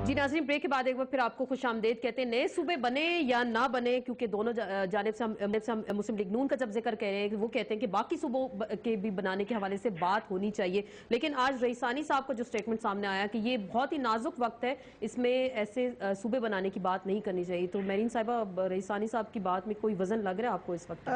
جی ناظرین، بریک کے بعد ایک بار پھر آپ کو خوش آمدید کہتے ہیں۔ نئے صوبے بنے یا نہ بنے، کیونکہ دونوں جانب سے ہم مسلم لیگ نون کا جب ذکر کہہ رہے ہیں، وہ کہتے ہیں کہ باقی صوبوں کے بھی بنانے کے حوالے سے بات ہونی چاہیے، لیکن آج رئیسانی صاحب کا جو سٹیٹمنٹ سامنے آیا کہ یہ بہت ہی نازک وقت ہے، اس میں ایسے صوبے بنانے کی بات نہیں کرنی چاہیے، تو میرین صاحبہ رئیسانی صاحب کی بات میں کوئی وزن لگ رہا ہے آپ کو اس وقت؟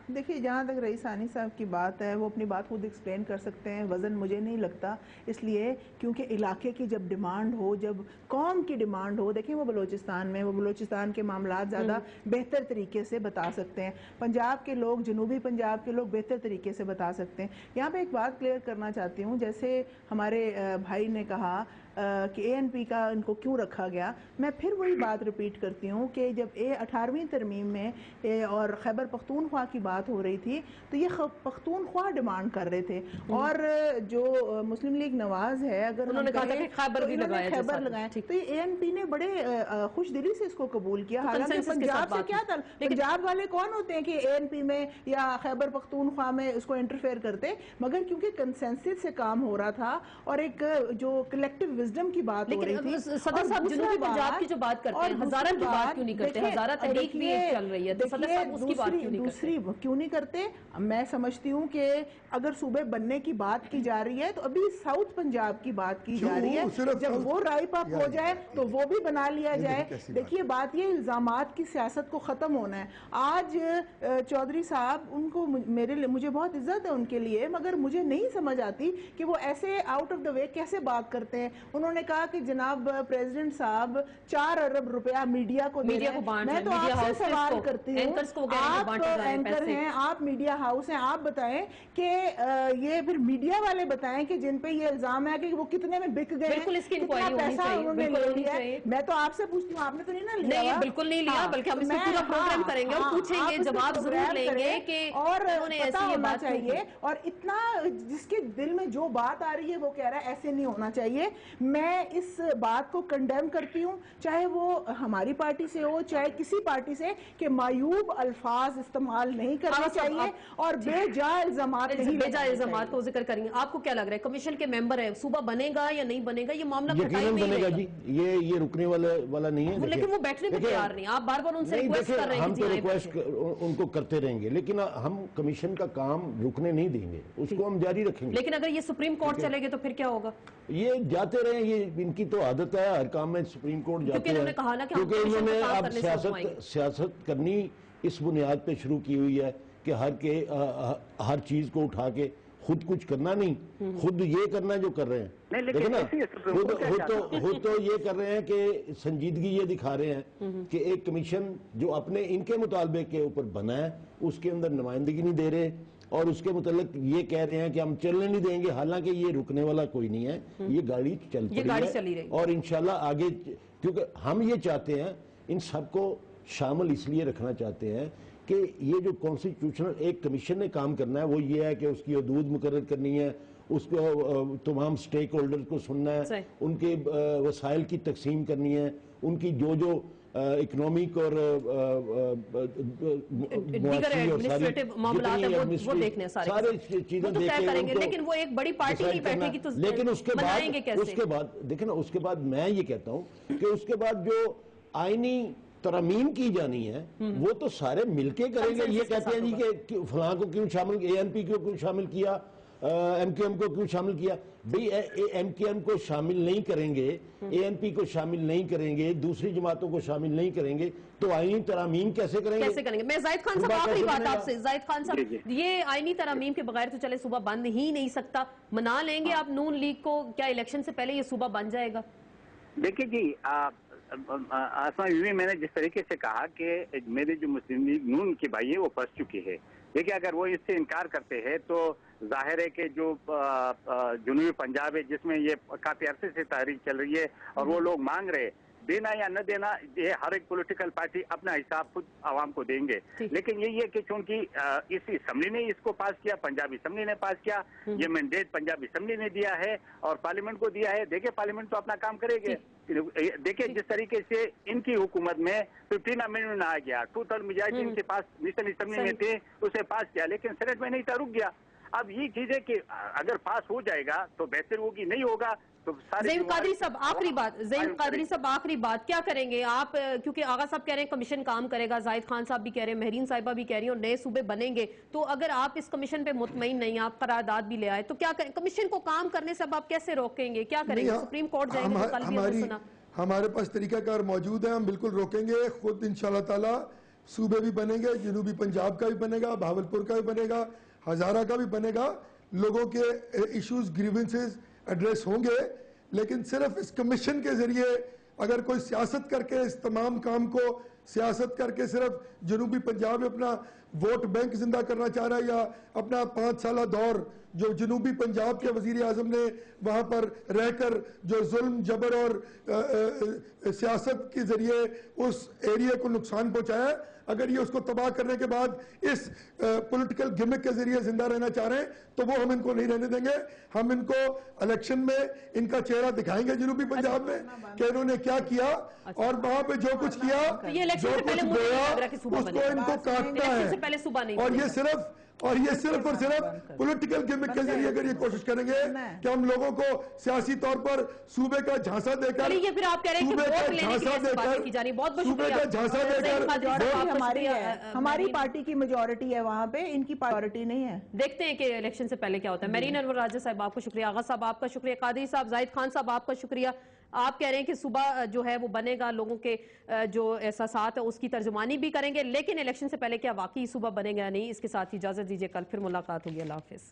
دیکھیے، جہاں تک رئیسانی صاحب کی بات ہے وہ اپنی بات خود ایکسپلین کر سکتے ہیں، وزن مجھے نہیں لگتا، اس لیے کیونکہ علاقے کی جب ڈیمانڈ ہو، جب قوم کی ڈیمانڈ ہو، دیکھیں وہ بلوچستان کے معاملات زیادہ بہتر طریقے سے بتا سکتے ہیں، پنجاب کے لوگ، جنوبی پنجاب کے لوگ بہتر طریقے سے بتا سکتے ہیں۔ یہاں پہ ایک بات کلیئر کرنا چاہتی ہوں، جیسے ہمارے بھائی نے کہا کہ اے این پی کا ان کو کیوں رکھا گیا، میں پھر وہی بات ریپیٹ کرتی ہوں کہ جب 18ویں ترمیم میں اور خیبر پختونخوا کی بات ہو رہی تھی تو یہ پختونخوا ڈیمانڈ کر رہے تھے، اور جو مسلم لیگ نواز ہے، اگر انہوں نے کہا تھا کہ خیبر بھی لگایا، خیبر لگایا، تو یہ اے این پی نے بڑے خوش دلی سے اس کو قبول کیا، حالانکہ پنجاب سے کیا تھا، پنجاب والے کون ہوتے ہیں کہ اے این پی میں یا خیبر پختونخوا میں اس کو انٹرفیئر کرتے، مگر کیونکہ کنسنسس سے کام ہو رہا تھا اور ایک جو کلیکٹیو وزڈم کی بات ہو رہی تھی۔ صدر صاحب جنوبی پنجاب کی جو بات کرتے ہیں، ہزارہ کی بات کیوں نہیں کرتے؟ ہزارہ تحریک بھی ایک چل رہی ہے، تو صدر صاحب اس کی بات دوسری کیوں نہیں کرتے؟ میں سمجھتی ہوں کہ اگر صوبے بننے کی بات کی جا رہی ہے تو ابھی ساؤتھ پنجاب کی بات کی جا رہی ہے، جب وہ رائپ اپ ہو جائے تو وہ بھی بنا لیا جائے۔ دیکھیے بات یہ الزامات کی سیاست کو ختم ہونا ہے۔ آج چودھری صاحب، ان کو مجھے بہت عزت ہے ان کے لیے، مگر مجھے نہیں سمجھ آتی کہ وہ ایسے آؤٹ آف دا وے کیسے بات کرتے ہیں۔ انہوں نے کہا کہ جناب پریزیڈنٹ صاحب 4 ارب روپیہ میڈیا کو دے رہے ہیں۔ میں تو آپ سے سوال کرتی ہوں، آپ اینکر ہیں، آپ میڈیا ہاؤس ہیں، آپ بتائیں کہ یہ پھر میڈیا والے بتائیں کہ جن پہ یہ الزام ہے کہ وہ کتنے میں بک گئے ہیں، کتنا پیسہ انہوں نے لے لیا ہے۔ میں تو آپ سے پوچھتی ہوں، آپ نے تو نہیں نہ لیا؟ نہیں، بالکل نہیں لیا، بلکہ ہم اس کو پورا پروگرام کریں گے اور پوچھیں گے، جواب ضرور لیں گے کہ انہوں نے ایسی یہ بات چاہیے، اور اتنا جس کے دل میں جو بات آ رہی ہے وہ کہہ رہا ہے ایسے نہیں ہونا چاہیے۔ میں اس بات کو کنڈیم کرتی ہوں، چاہے وہ ہماری پارٹی سے ہو چاہے کسی پارٹی سے، کہ معیوب الفاظ استعمال نہیں کرنے چاہیے اور بے جا الزامات کو ذکر کریں گے۔ آپ کو کیا لگ رہا ہے، کمیشن کے ممبر ہے، صوبہ بنے گا یا نہیں بنے گا؟ یہ معاملہ یقیناً بنے گا جی، یہ رکنے والا نہیں ہے، لیکن وہ بیٹھنے پہ تیار نہیں، آپ بار بار ان سے ریکویسٹ کر رہے ہیں۔ ہم تو ریکویسٹ ان کو کرتے رہیں گے، لیکن ہم کمیشن کا کام رکنے نہیں دیں گے، اس کو ہم جاری رکھیں گے۔ لیکن اگر یہ سپریم کورٹ چلے گے تو پھر کیا ہوگا؟ یہ جاتے رہیں، یہ ان کی تو عادت ہے، ہر کام میں سپریم کورٹ جاتے ہیں، کیونکہ انہوں نے اب سیاست کرنی اس بنیاد پہ شروع کی ہوئی ہے کہ ہر چیز کو اٹھا کے خود کچھ کرنا نہیں، خود یہ کرنا جو کر رہے ہیں، دیکھیں نا، خود تو یہ کر رہے ہیں کہ سنجیدگی یہ دکھا رہے ہیں کہ ایک کمیشن جو اپنے ان کے مطالبے کے اوپر بنا ہے اس کے اندر نمائندگی نہیں دے رہے، اور اس کے متعلق یہ کہہ رہے ہیں کہ ہم چلنے نہیں دیں گے، حالانکہ یہ رکنے والا کوئی نہیں ہے، یہ گاڑی چل پڑی ہے، اور انشاءاللہ آگے، کیونکہ ہم یہ چاہتے ہیں، ان سب کو شامل اس لیے رکھنا چاہتے ہیں کہ یہ جو کانسٹیٹیوشنل ایک کمیشن نے کام کرنا ہے وہ یہ ہے کہ اس کی حدود مقرر کرنی ہے، اس کو تمام سٹیک ہولڈر کو سننا ہے، ان کے وسائل کی تقسیم کرنی ہے، ان کی جو اکنامک اور معاشی اور ساری معاملات ہیں وہ دیکھنے سارے چیزیں کریں گے، لیکن وہ ایک بڑی پارٹی نہیں بیٹھے گی تو لیکن اس کے بعد دیکھیں نا، اس کے بعد میں یہ کہتا ہوں کہ اس کے بعد جو آئینی ترمیم کی جانی ہے وہ تو سارے مل کے کریں گے۔ یہ کہتے ہیں جی کہ فلاں کو کیوں شامل، اے این پی کو کیوں شامل کیا، ایم کیو ایم کو کیوں شامل کیا؟ بھئی ایم کیو ایم کو شامل نہیں کریں گے، اے این پی کو شامل نہیں کریں گے، دوسری جماعتوں کو شامل نہیں کریں گے تو آئینی ترامیم کیسے کریں گے؟ میں زاہد خان صاحب آخری بات آپ سے، زاہد خان صاحب، یہ آئینی ترامیم کے بغیر تو چلے صوبہ بند ہی نہیں سکتا، منا لیں گے آپ نون لیگ کو؟ کیا الیکشن سے پہلے یہ صوبہ بن جائے گا؟ دیکھیں جی، آسما بیوی، میں نے جس طریقے سے کہا کہ میرے جو مسلم لیگ نون کے بھائی ہیں وہ پھنس چکے ہیں، دیکھیں اگر وہ اس سے انکار کرتے ہیں تو ظاہر ہے کہ جو جنوبی پنجاب ہے جس میں یہ کافی عرصے سے تحریک چل رہی ہے اور وہ لوگ مانگ رہے دینا یا نہ دینا، یہ ہر ایک پولیٹیکل پارٹی اپنا حساب خود عوام کو دیں گے، لیکن یہی ہے کہ چونکہ اس اسمبلی نے اس کو پاس کیا، پنجاب اسمبلی نے پاس کیا، یہ مینڈیٹ پنجاب اسمبلی نے دیا ہے اور پارلیمنٹ کو دیا ہے، دیکھیں پارلیمنٹ تو اپنا کام کرے گے۔ دیکھیں جس طریقے سے ان کی حکومت میں 15 امینڈمنٹ آ گیا، 2/3 میجارٹی ان کے پاس نیشنل اسمبلی میں تھے، اسے پاس کیا، لیکن سینٹ میں نہیں تھا، رک گیا۔ اب یہ چیز ہے کہ اگر پاس ہو جائے گا تو بہتر ہوگی، نہیں ہوگا تو زعیم قادری صاحب آخری بات کیا کریں گے آپ؟ کیونکہ آغا صاحب کہہ رہے ہیں کمیشن کام کرے گا، زاہد خان صاحب بھی کہہ رہے ہیں، مہرین صاحبہ بھی کہہ رہی ہیں، اور نئے صوبے بنیں گے، تو اگر آپ اس کمیشن پہ مطمئن نہیں، آپ قرارداد بھی لے آئے تو کیا کریں؟ کمیشن کو کام کرنے سے اب آپ کیسے روکیں گے؟ کیا کریں گے؟ سپریم کورٹ جائیں گے تو کل بھی ہم نے سنا ہمارے پاس طریقہ کار موجود ہے، ہم بالکل روکیں گے خود انشاءاللہ تعالی۔ صوبے بھی بنیں گے، جنوبی پنجاب کا بھی بنے گا، بہاولپور کا بھی بنے گا، ہزارہ کا بھی بنے گا، لوگوں کے ایشوز گریونسز ایڈریس ہوں گے، لیکن صرف اس کمیشن کے ذریعے اگر کوئی سیاست کر کے اس تمام کام کو سیاست کر کے صرف جنوبی پنجاب میں اپنا ووٹ بینک زندہ کرنا چاہ رہا ہے، یا اپنا 5 سالہ دور جو جنوبی پنجاب کے وزیر اعظم نے وہاں پر رہ کر جو ظلم جبر اور سیاست کے ذریعے اس ایریا کو نقصان پہنچایا ہے، اگر یہ اس کو تباہ کرنے کے بعد اس پولیٹیکل گمک کے ذریعے زندہ رہنا چاہ رہے ہیں تو وہ ہم ان کو نہیں رہنے دیں گے۔ ہم ان کو الیکشن میں ان کا چہرہ دکھائیں گے جنوبی پنجاب میں کہ انہوں نے کیا کیا، اور وہاں پہ جو کچھ کیا، جو کچھ گویا، اس کو ان کو کاٹنا ہے، اور یہ صرف اور صرف پولیٹیکل گمک کے ذریعے اگر یہ کوشش کریں گے کہ ہم لوگوں کو سیاسی طور پر صوبے کا جھانسا دے کر ہماری پارٹی کی میجورٹی ہے وہاں پہ، ان کی پارٹی نہیں ہے۔ دیکھتے ہیں کہ الیکشن سے پہلے کیا ہوتا ہے۔ مہرین انور راجہ صاحب آپ کو شکریہ، آغا صاحب آپ کا شکریہ، قادری صاحب، زاہد خان صاحب آپ کا شکریہ۔ آپ کہہ رہے ہیں کہ صبح جو ہے وہ بنے گا، لوگوں کے جو احساسات ہیں اس کی ترجمانی بھی کریں گے، لیکن الیکشن سے پہلے کیا واقعی صبح بنے گا یا نہیں، اس کے ساتھ اجازت دیجیے، کل پھر ملاقات ہوگی، اللہ حافظ۔